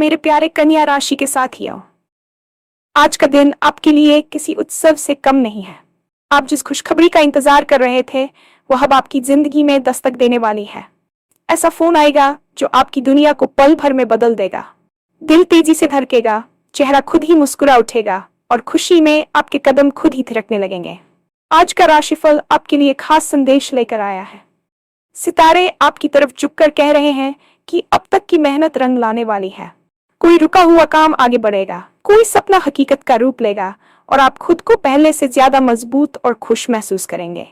मेरे प्यारे कन्या राशि के साथियों, आज का दिन आपके लिए किसी उत्सव से कम नहीं है। आप जिस खुशखबरी का इंतजार कर रहे थे वह अब आपकी जिंदगी में दस्तक देने वाली है। ऐसा फोन आएगा जो आपकी दुनिया को पल भर में बदल देगा। दिल तेजी से धड़केगा, चेहरा खुद ही मुस्कुरा उठेगा और खुशी में आपके कदम खुद ही थिरकने लगेंगे। आज का राशिफल आपके लिए खास संदेश लेकर आया है। सितारे आपकी तरफ झुककर कह रहे हैं कि अब तक की मेहनत रंग लाने वाली है। कोई रुका हुआ काम आगे बढ़ेगा, कोई सपना हकीकत का रूप लेगा और आप खुद को पहले से ज्यादा मजबूत और खुश महसूस करेंगे।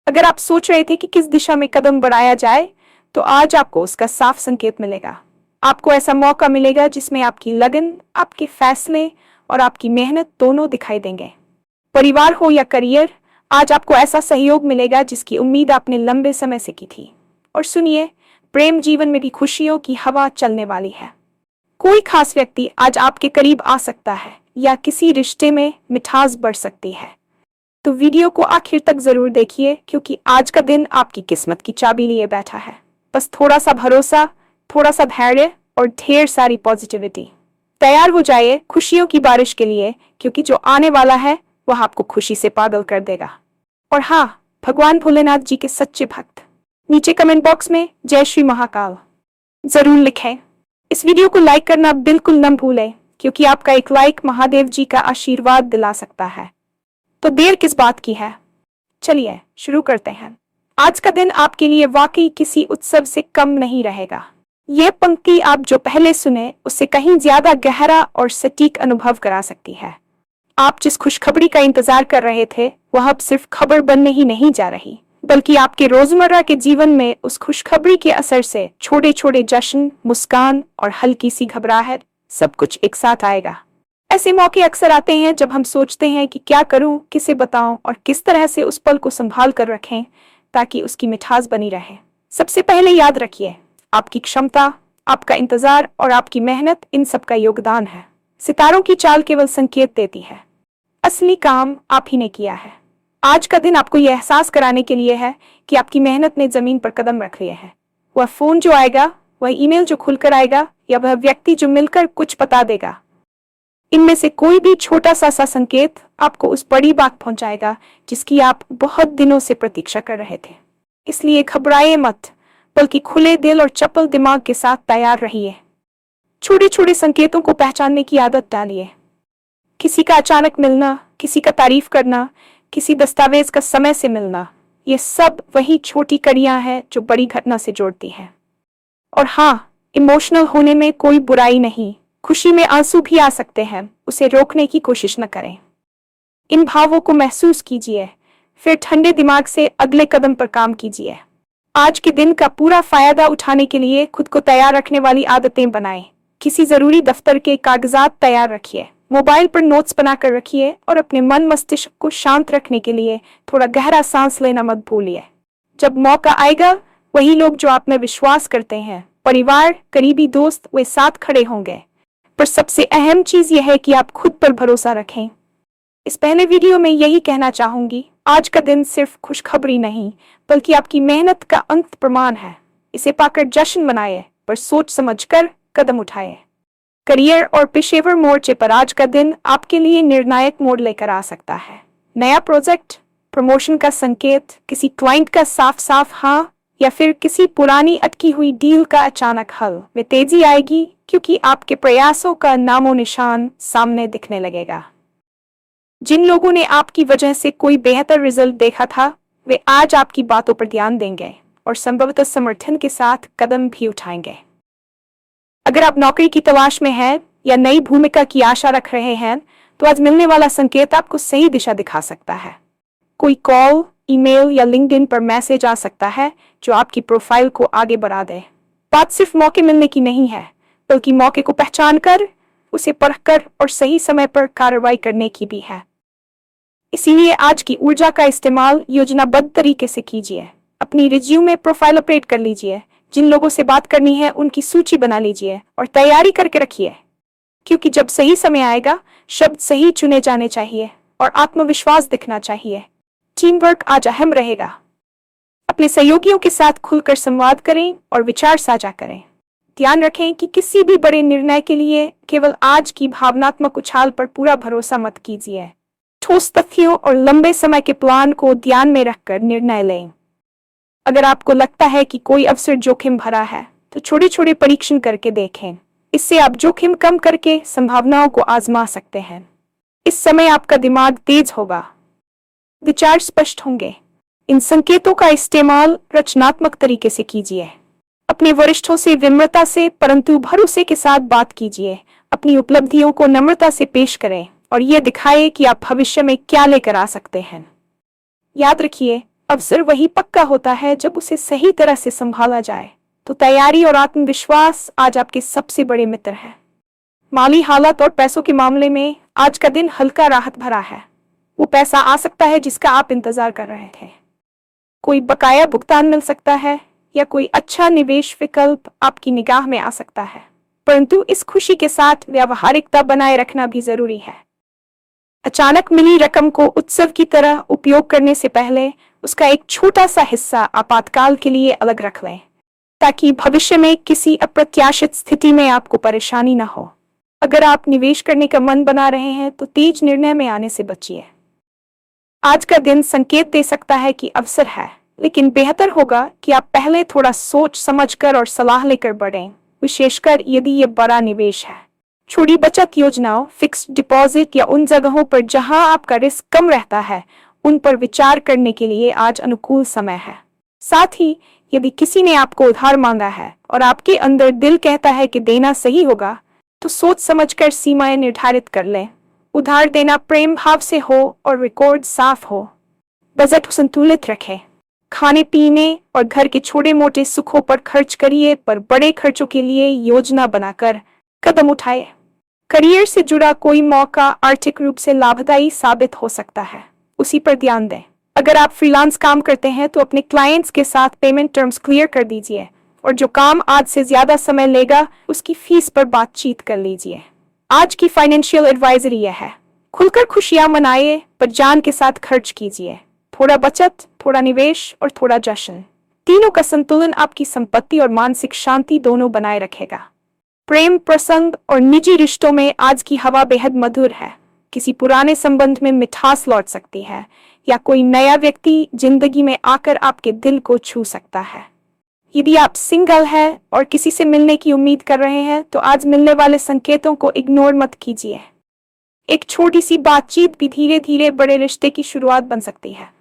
अगर आप सोच रहे थे कि किस दिशा में कदम बढ़ाया जाए, तो आज आपको उसका साफ संकेत मिलेगा। आपको ऐसा मौका मिलेगा जिसमें आपकी लगन, आपके फैसले और आपकी मेहनत दोनों दिखाई देंगे। परिवार हो या करियर, आज आपको ऐसा सहयोग मिलेगा जिसकी उम्मीद आपने लंबे समय से की थी। और सुनिए, प्रेम जीवन में भी खुशियों की हवा चलने वाली है। कोई खास व्यक्ति आज आपके करीब आ सकता है या किसी रिश्ते में मिठास बढ़ सकती है। तो वीडियो को आखिर तक जरूर देखिए, क्योंकि आज का दिन आपकी किस्मत की चाबी लिए बैठा है। बस थोड़ा सा भरोसा, थोड़ा सा धैर्य और ढेर सारी पॉजिटिविटी। तैयार हो जाइए खुशियों की बारिश के लिए, क्योंकि जो आने वाला है वह आपको खुशी से पागल कर देगा। और हाँ, भगवान भोलेनाथ जी के सच्चे भक्त नीचे कमेंट बॉक्स में जय श्री महाकाल जरूर लिखें। इस वीडियो को लाइक करना बिल्कुल न भूलें, क्योंकि आपका एक लाइक महादेव जी का आशीर्वाद दिला सकता है। तो देर किस बात की है, चलिए शुरू करते हैं। आज का दिन आपके लिए वाकई किसी उत्सव से कम नहीं रहेगा। ये पंक्ति आप जो पहले सुने उससे कहीं ज्यादा गहरा और सटीक अनुभव करा सकती है। आप जिस खुशखबरी का इंतजार कर रहे थे वह अब सिर्फ खबर बनने ही नहीं जा रही, बल्कि आपके रोजमर्रा के जीवन में उस खुशखबरी के असर से छोटे छोटे जश्न, मुस्कान और हल्की सी घबराहट सब कुछ एक साथ आएगा। ऐसे मौके अक्सर आते हैं जब हम सोचते हैं कि क्या करूं, किसे बताऊं और किस तरह से उस पल को संभाल कर रखें ताकि उसकी मिठास बनी रहे। सबसे पहले याद रखिए, आपकी क्षमता, आपका इंतजार और आपकी मेहनत, इन सब का योगदान है। सितारों की चाल केवल संकेत देती है, असली काम आप ही ने किया है। आज का दिन आपको यह एहसास कराने के लिए है कि आपकी मेहनत ने जमीन पर कदम रख लिए हैं। वह फोन जो आएगा, वह ईमेल जो खुलकर आएगा या वह व्यक्ति जो मिलकर कुछ बता देगा, इनमें से कोई भी छोटा सा संकेत आपको उस बड़ी बात पहुंचाएगा जिसकी आप बहुत दिनों से प्रतीक्षा कर रहे थे। इसलिए घबराइए मत, बल्कि खुले दिल और चपल दिमाग के साथ तैयार रहिए। छोटे छोटे संकेतों को पहचानने की आदत डालिए। किसी का अचानक मिलना, किसी का तारीफ करना, किसी दस्तावेज का समय से मिलना, ये सब वही छोटी कड़ियां हैं जो बड़ी घटना से जोड़ती हैं। और हाँ, इमोशनल होने में कोई बुराई नहीं। खुशी में आंसू भी आ सकते हैं, उसे रोकने की कोशिश न करें। इन भावों को महसूस कीजिए, फिर ठंडे दिमाग से अगले कदम पर काम कीजिए। आज के दिन का पूरा फायदा उठाने के लिए खुद को तैयार रखने वाली आदतें बनाएं। किसी जरूरी दफ्तर के कागजात तैयार रखिए, मोबाइल पर नोट्स बनाकर रखिए और अपने मन मस्तिष्क को शांत रखने के लिए थोड़ा गहरा सांस लेना मत भूलिए। जब मौका आएगा, वही लोग जो आप में विश्वास करते हैं, परिवार, करीबी दोस्त, वे साथ खड़े होंगे। पर सबसे अहम चीज यह है कि आप खुद पर भरोसा रखें। इस पहले वीडियो में यही कहना चाहूंगी, आज का दिन सिर्फ खुशखबरी नहीं, बल्कि आपकी मेहनत का अंत प्रमाण है। इसे पाकर जश्न मनाइए, पर सोच समझकर कदम उठाइए। करियर और पेशेवर मोर्चे पर आज का दिन आपके लिए निर्णायक मोड़ लेकर आ सकता है। नया प्रोजेक्ट, प्रमोशन का संकेत, किसी क्लाइंट का साफ साफ हाँ, या फिर किसी पुरानी अटकी हुई डील का अचानक हल में तेजी आएगी, क्योंकि आपके प्रयासों का नामो निशान सामने दिखने लगेगा। जिन लोगों ने आपकी वजह से कोई बेहतर रिजल्ट देखा था, वे आज आपकी बातों पर ध्यान देंगे और संभवतः समर्थन के साथ कदम भी उठाएंगे। अगर आप नौकरी की तलाश में हैं या नई भूमिका की आशा रख रहे हैं, तो आज मिलने वाला संकेत आपको सही दिशा दिखा सकता है। कोई कॉल, ईमेल या लिंक्डइन पर मैसेज आ सकता है जो आपकी प्रोफाइल को आगे बढ़ा दे। बात सिर्फ मौके मिलने की नहीं है, बल्कि मौके को पहचान कर, उसे परखकर और सही समय पर कार्रवाई करने की भी है। इसीलिए आज की ऊर्जा का इस्तेमाल योजनाबद्ध तरीके से कीजिए। अपनी रिज्यूमे प्रोफाइल अपडेट कर लीजिए, जिन लोगों से बात करनी है उनकी सूची बना लीजिए और तैयारी करके रखिए, क्योंकि जब सही समय आएगा, शब्द सही चुने जाने चाहिए और आत्मविश्वास दिखना चाहिए। टीम वर्क आज अहम रहेगा। अपने सहयोगियों के साथ खुलकर संवाद करें और विचार साझा करें। ध्यान रखें कि किसी भी बड़े निर्णय के लिए केवल आज की भावनात्मक उछाल पर पूरा भरोसा मत कीजिए। ठोस तथ्यों और लंबे समय के प्लान को ध्यान में रखकर निर्णय लें। अगर आपको लगता है कि कोई अवसर जोखिम भरा है, तो छोटे छोटे परीक्षण करके देखें। इससे आप जोखिम कम करके संभावनाओं को आजमा सकते हैं। इस समय आपका दिमाग तेज होगा, विचार स्पष्ट होंगे। इन संकेतों का इस्तेमाल रचनात्मक तरीके से कीजिए। अपने वरिष्ठों से विनम्रता से परंतु भरोसे के साथ बात कीजिए। अपनी उपलब्धियों को नम्रता से पेश करें और ये दिखाए कि आप भविष्य में क्या लेकर आ सकते हैं। याद रखिए, अवसर वही पक्का होता है जब उसे सही तरह से संभाला जाए। तो तैयारी और आत्मविश्वास आज आपके सबसे बड़े मित्र हैं। माली हालत और पैसों के मामले में आज का दिन हल्का राहत भरा है। वो पैसा आ सकता है जिसका आप इंतजार कर रहे थे। कोई बकाया भुगतान मिल सकता है या कोई अच्छा निवेश विकल्प आपकी निगाह में आ सकता है, परंतु इस खुशी के साथ व्यावहारिकता बनाए रखना भी जरूरी है। अचानक मिली रकम को उत्सव की तरह उपयोग करने से पहले उसका एक छोटा सा हिस्सा आपातकाल के लिए अलग रख लें, ताकि भविष्य में किसी अप्रत्याशित स्थिति में आपको परेशानी न हो। अगर आप निवेश करने का मन बना रहे हैं तो तेज निर्णय में आने से बचिए। आज का दिन संकेत दे सकता है कि अवसर है, लेकिन बेहतर होगा कि आप पहले थोड़ा सोच समझकर और सलाह लेकर बढ़ें, विशेषकर यदि ये बड़ा निवेश है। छोटी बचत योजनाओं, फिक्स्ड डिपॉजिट या उन जगहों पर जहां आपका रिस्क कम रहता है, उन पर विचार करने के लिए आज अनुकूल समय है। साथ ही यदि किसी ने आपको उधार मांगा है और आपके अंदर दिल कहता है कि देना सही होगा, तो सोच समझकर सीमाएं निर्धारित कर लें। उधार देना प्रेम भाव से हो और रिकॉर्ड साफ हो। बजट संतुलित रखें। खाने पीने और घर के छोटे मोटे सुखों पर खर्च करिए, पर बड़े खर्चों के लिए योजना बनाकर कदम उठाए। करियर से जुड़ा कोई मौका आर्थिक रूप से लाभदायी साबित हो सकता है, उसी पर ध्यान दें। अगर आप फ्रीलांस काम करते हैं तो अपने क्लाइंट्स के साथ पेमेंट टर्म्स क्लियर कर दीजिए, और जो काम आज से ज्यादा समय लेगा उसकी फीस पर बातचीत कर लीजिए। आज की फाइनेंशियल एडवाइजरी यह है, खुलकर खुशियां मनाइए पर जान के साथ खर्च कीजिए। थोड़ा बचत, थोड़ा निवेश और थोड़ा जश्न, तीनों का संतुलन आपकी संपत्ति और मानसिक शांति दोनों बनाए रखेगा। प्रेम प्रसंग और निजी रिश्तों में आज की हवा बेहद मधुर है। किसी पुराने संबंध में मिठास लौट सकती है, या कोई नया व्यक्ति जिंदगी में आकर आपके दिल को छू सकता है। यदि आप सिंगल हैं और किसी से मिलने की उम्मीद कर रहे हैं, तो आज मिलने वाले संकेतों को इग्नोर मत कीजिए। एक छोटी सी बातचीत भी धीरे धीरे बड़े रिश्ते की शुरुआत बन सकती है।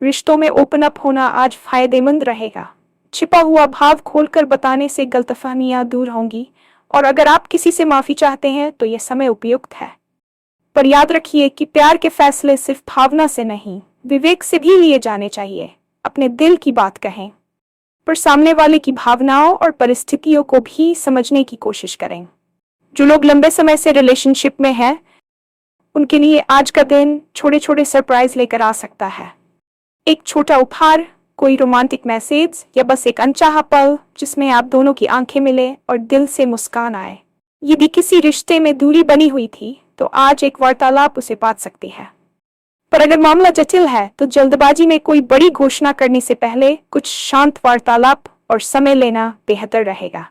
रिश्तों में ओपन अप होना आज फायदेमंद रहेगा। छिपा हुआ भाव खोलकर बताने से गलतफहमियां दूर होंगी, और अगर आप किसी से माफी चाहते हैं तो यह समय उपयुक्त है। पर याद रखिए कि प्यार के फैसले सिर्फ भावना से नहीं, विवेक से भी लिए जाने चाहिए। अपने दिल की बात कहें, पर सामने वाले की भावनाओं और परिस्थितियों को भी समझने की कोशिश करें। जो लोग लंबे समय से रिलेशनशिप में हैं, उनके लिए आज का दिन छोटे छोटे सरप्राइज लेकर आ सकता है। एक छोटा उपहार, कोई रोमांटिक मैसेज, या बस एक अनचाहा पल जिसमें आप दोनों की आंखें मिले और दिल से मुस्कान आए। यदि किसी रिश्ते में दूरी बनी हुई थी तो आज एक वार्तालाप उसे बांध सकती है। पर अगर मामला जटिल है तो जल्दबाजी में कोई बड़ी घोषणा करने से पहले कुछ शांत वार्तालाप और समय लेना बेहतर रहेगा।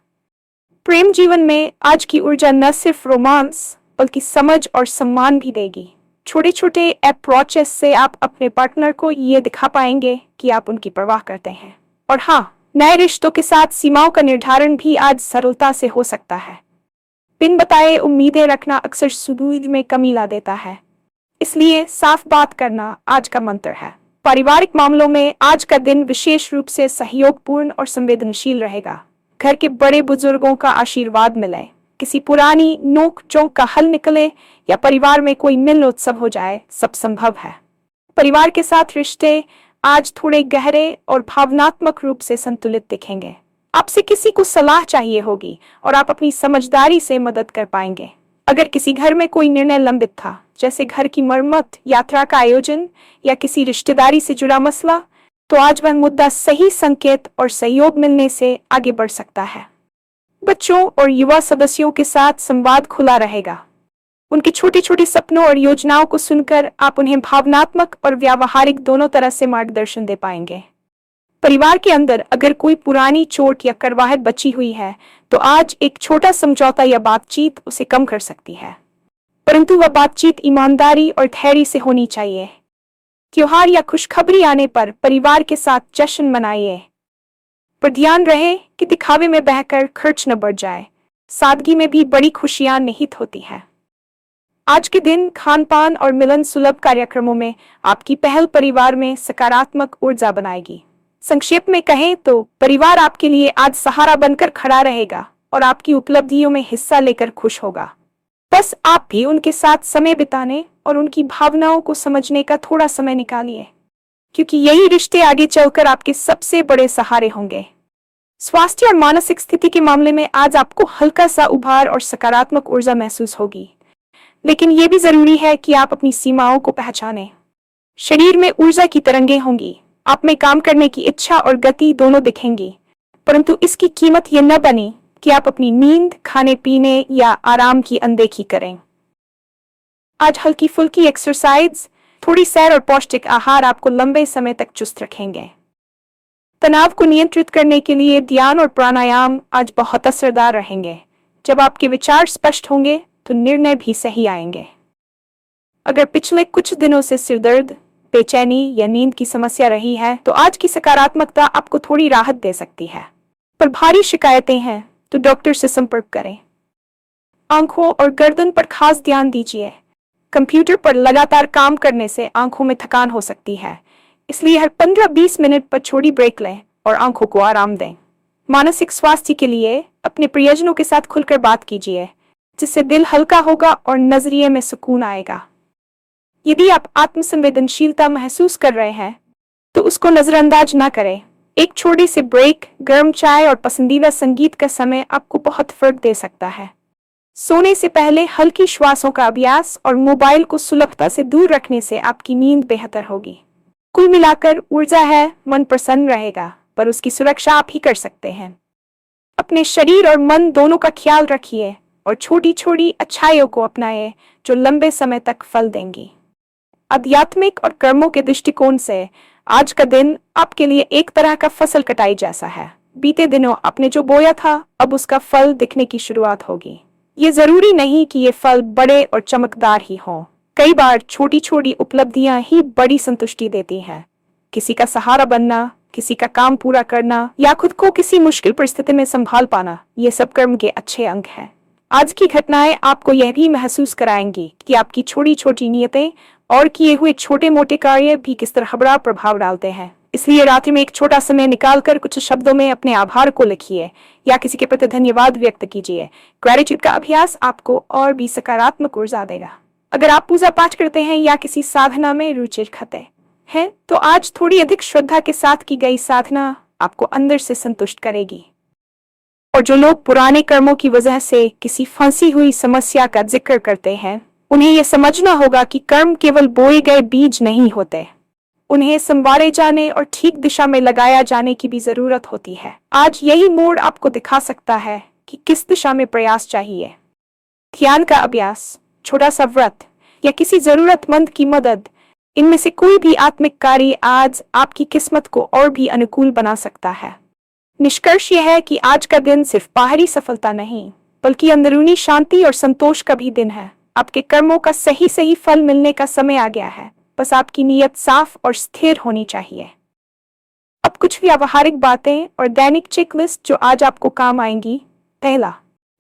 प्रेम जीवन में आज की ऊर्जा न सिर्फ रोमांस बल्कि समझ और सम्मान भी देगी। छोटे छोटे अप्रोचेस से आप अपने पार्टनर को ये दिखा पाएंगे कि आप उनकी परवाह करते हैं। और हाँ, नए रिश्तों के साथ सीमाओं का निर्धारण भी आज सरलता से हो सकता है। बिन बताए उम्मीदें रखना अक्सर सुदूर में कमी ला देता है, इसलिए साफ बात करना आज का मंत्र है। पारिवारिक मामलों में आज का दिन विशेष रूप से सहयोगपूर्ण और संवेदनशील रहेगा। घर के बड़े बुजुर्गों का आशीर्वाद मिले, किसी पुरानी नोक झोंक का हल निकले, या परिवार में कोई मिलन उत्सव हो जाए, सब संभव है। परिवार के साथ रिश्ते आज थोड़े गहरे और भावनात्मक रूप से संतुलित दिखेंगे। आपसे किसी को सलाह चाहिए होगी और आप अपनी समझदारी से मदद कर पाएंगे। अगर किसी घर में कोई निर्णय लंबित था, जैसे घर की मरम्मत, यात्रा का आयोजन या किसी रिश्तेदारी से जुड़ा मसला, तो आज वह मुद्दा सही संकेत और सहयोग मिलने से आगे बढ़ सकता है। बच्चों और युवा सदस्यों के साथ संवाद खुला रहेगा। उनके छोटे छोटे सपनों और योजनाओं को सुनकर आप उन्हें भावनात्मक और व्यावहारिक दोनों तरह से मार्गदर्शन दे पाएंगे। परिवार के अंदर अगर कोई पुरानी चोट या कड़वाहट बची हुई है तो आज एक छोटा समझौता या बातचीत उसे कम कर सकती है, परंतु वह बातचीत ईमानदारी और धैर्य से होनी चाहिए। त्योहार या खुशखबरी आने पर परिवार के साथ जश्न मनाइए, पर ध्यान रहे कि दिखावे में बहकर खर्च न बढ़ जाए। सादगी में भी बड़ी खुशियां निहित होती है। आज के दिन खान पान और मिलन सुलभ कार्यक्रमों में आपकी पहल परिवार में सकारात्मक ऊर्जा बनाएगी। संक्षेप में कहें तो परिवार आपके लिए आज सहारा बनकर खड़ा रहेगा और आपकी उपलब्धियों में हिस्सा लेकर खुश होगा। बस आप भी उनके साथ समय बिताने और उनकी भावनाओं को समझने का थोड़ा समय निकालिए, क्योंकि यही रिश्ते आगे चलकर आपके सबसे बड़े सहारे होंगे। स्वास्थ्य और मानसिक स्थिति के मामले में आज आपको हल्का सा उभार और सकारात्मक ऊर्जा महसूस होगी, लेकिन यह भी जरूरी है कि आप अपनी सीमाओं को पहचानें। शरीर में ऊर्जा की तरंगें होंगी, आप में काम करने की इच्छा और गति दोनों दिखेंगी, परंतु इसकी कीमत यह न बने कि आप अपनी नींद, खाने पीने या आराम की अनदेखी करें। आज हल्की फुल्की एक्सरसाइज, थोड़ी सैर और पौष्टिक आहार आपको लंबे समय तक चुस्त रखेंगे। तनाव को नियंत्रित करने के लिए ध्यान और प्राणायाम आज बहुत असरदार रहेंगे। जब आपके विचार स्पष्ट होंगे तो निर्णय भी सही आएंगे। अगर पिछले कुछ दिनों से सिरदर्द, बेचैनी या नींद की समस्या रही है तो आज की सकारात्मकता आपको थोड़ी राहत दे सकती है। पर भारी शिकायतें हैं तो डॉक्टर से संपर्क करें। आंखों और गर्दन पर खास ध्यान दीजिए। कंप्यूटर पर लगातार काम करने से आंखों में थकान हो सकती है, इसलिए हर 15-20 मिनट पर छोटी ब्रेक लें और आंखों को आराम दें। मानसिक स्वास्थ्य के लिए अपने प्रियजनों के साथ खुलकर बात कीजिए, जिससे दिल हल्का होगा और नजरिए में सुकून आएगा। यदि आप आत्मसंवेदनशीलता महसूस कर रहे हैं तो उसको नजरअंदाज ना करें। एक छोटे से ब्रेक, गर्म चाय और पसंदीदा संगीत का समय आपको बहुत फर्क दे सकता है। सोने से पहले हल्की श्वासों का अभ्यास और मोबाइल को सुलभता से दूर रखने से आपकी नींद बेहतर होगी। कुल मिलाकर ऊर्जा है, मन प्रसन्न रहेगा, पर उसकी सुरक्षा आप ही कर सकते हैं। अपने शरीर और मन दोनों का ख्याल रखिए और छोटी छोटी अच्छाइयों को अपनाएं जो लंबे समय तक फल देंगी। आध्यात्मिक और कर्मों के दृष्टिकोण से आज का दिन आपके लिए एक तरह का फसल कटाई जैसा है। बीते दिनों आपने जो बोया था, अब उसका फल दिखने की शुरुआत होगी। ये जरूरी नहीं कि ये फल बड़े और चमकदार ही हों। कई बार छोटी छोटी उपलब्धियां ही बड़ी संतुष्टि देती हैं। किसी का सहारा बनना, किसी का काम पूरा करना या खुद को किसी मुश्किल परिस्थिति में संभाल पाना, ये सब कर्म के अच्छे अंग हैं। आज की घटनाएं आपको यह भी महसूस कराएंगी कि आपकी छोटी छोटी नियतें और किए हुए छोटे मोटे कार्य भी किस तरह बड़ा प्रभाव डालते हैं। इसलिए रात्रि में एक छोटा समय निकालकर कुछ शब्दों में अपने आभार को लिखिए या किसी के प्रति धन्यवाद व्यक्त कीजिए। ग्रेटिट्यूड का अभ्यास आपको और भी सकारात्मक ऊर्जा देगा। अगर आप पूजा पाठ करते हैं या किसी साधना में रुचि रखते हैं तो आज थोड़ी अधिक श्रद्धा के साथ की गई साधना आपको अंदर से संतुष्ट करेगी। और जो लोग पुराने कर्मों की वजह से किसी फंसी हुई समस्या का जिक्र करते हैं, उन्हें यह समझना होगा कि कर्म केवल बोए गए बीज नहीं होते, उन्हें संवारे जाने और ठीक दिशा में लगाया जाने की भी जरूरत होती है। आज यही मोड़ आपको दिखा सकता है कि किस दिशा में प्रयास चाहिए। ध्यान का अभ्यास, छोटा सा व्रत या किसी जरूरतमंद की मदद, इनमें से कोई भी आत्मिक कार्य आज आपकी किस्मत को और भी अनुकूल बना सकता है। निष्कर्ष यह है कि आज का दिन सिर्फ बाहरी सफलता नहीं, बल्कि अंदरूनी शांति और संतोष का भी दिन है। आपके कर्मों का सही फल मिलने का समय आ गया है, बस आपकी नीयत साफ और स्थिर होनी चाहिए। अब कुछ व्यावहारिक बातें और दैनिक चेकलिस्ट जो आज आपको काम आएंगी। पहला,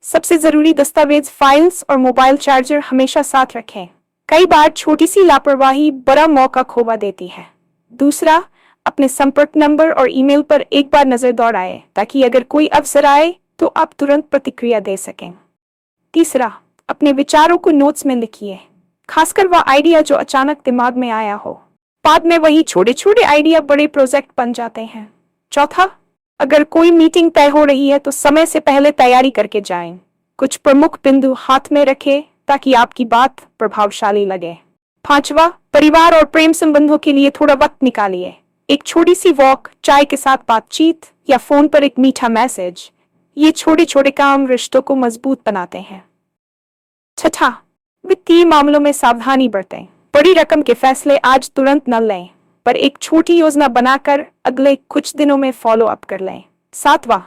सबसे जरूरी दस्तावेज, फाइल्स और मोबाइल चार्जर हमेशा साथ रखें। कई बार छोटी सी लापरवाही बड़ा मौका खोवा देती है। दूसरा, अपने संपर्क नंबर और ईमेल पर एक बार नजर दौड़ाएं ताकि अगर कोई अवसर आए तो आप तुरंत प्रतिक्रिया दे सकें। तीसरा, अपने विचारों को नोट्स में लिखिए, खासकर वह आइडिया जो अचानक दिमाग में आया हो। बाद में वही छोटे छोटे आइडिया बड़े प्रोजेक्ट बन जाते हैं। चौथा, अगर कोई मीटिंग तय हो रही है तो समय से पहले तैयारी करके जाएं। कुछ प्रमुख बिंदु हाथ में रखें ताकि आपकी बात प्रभावशाली लगे। पांचवा, परिवार और प्रेम संबंधों के लिए थोड़ा वक्त निकालिए। एक छोटी सी वॉक, चाय के साथ बातचीत या फोन पर एक मीठा मैसेज, ये छोटे छोटे काम रिश्तों को मजबूत बनाते हैं। छठा, वित्तीय मामलों में सावधानी बरतें। बड़ी रकम के फैसले आज तुरंत न लें। पर एक छोटी योजना बनाकर अगले कुछ दिनों में फॉलो अप कर लें। 7वां,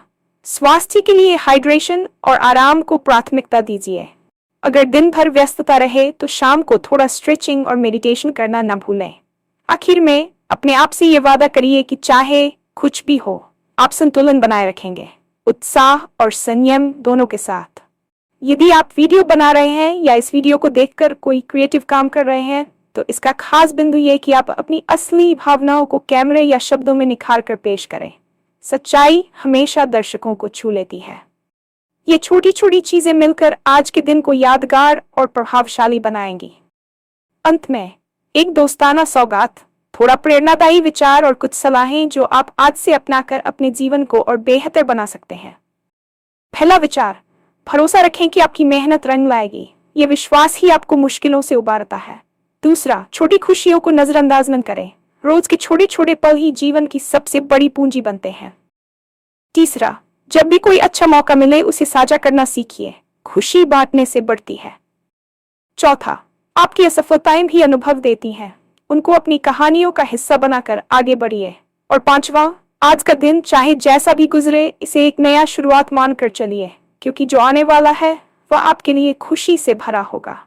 स्वास्थ्य के लिए हाइड्रेशन और आराम को प्राथमिकता दीजिए। अगर दिन भर व्यस्तता रहे तो शाम को थोड़ा स्ट्रेचिंग और मेडिटेशन करना न भूलें। आखिर में अपने आप से ये वादा करिए कि चाहे कुछ भी हो, आप संतुलन बनाए रखेंगे, उत्साह और संयम दोनों के साथ। यदि आप वीडियो बना रहे हैं या इस वीडियो को देखकर कोई क्रिएटिव काम कर रहे हैं, तो इसका खास बिंदु ये कि आप अपनी असली भावनाओं को कैमरे या शब्दों में निखार कर पेश करें। सच्चाई हमेशा दर्शकों को छू लेती है। ये छोटी छोटी चीजें मिलकर आज के दिन को यादगार और प्रभावशाली बनाएंगी। अंत में एक दोस्ताना सौगात, थोड़ा प्रेरणादायी विचार और कुछ सलाहें जो आप आज से अपनाकर अपने जीवन को और बेहतर बना सकते हैं। पहला विचार, भरोसा रखें कि आपकी मेहनत रंग लाएगी। ये विश्वास ही आपको मुश्किलों से उबारता है। दूसरा, छोटी खुशियों को नजरअंदाज न करें। रोज के छोटे छोटे पल ही जीवन की सबसे बड़ी पूंजी बनते हैं। तीसरा, जब भी कोई अच्छा मौका मिले उसे साझा करना सीखिए। खुशी बांटने से बढ़ती है। चौथा, आपकी असफलताएं भी अनुभव देती हैं। उनको अपनी कहानियों का हिस्सा बनाकर आगे बढ़िए। और पांचवा, आज का दिन चाहे जैसा भी गुजरे, इसे एक नया शुरुआत मानकर चलिए, क्योंकि जो आने वाला है वह आपके लिए खुशी से भरा होगा।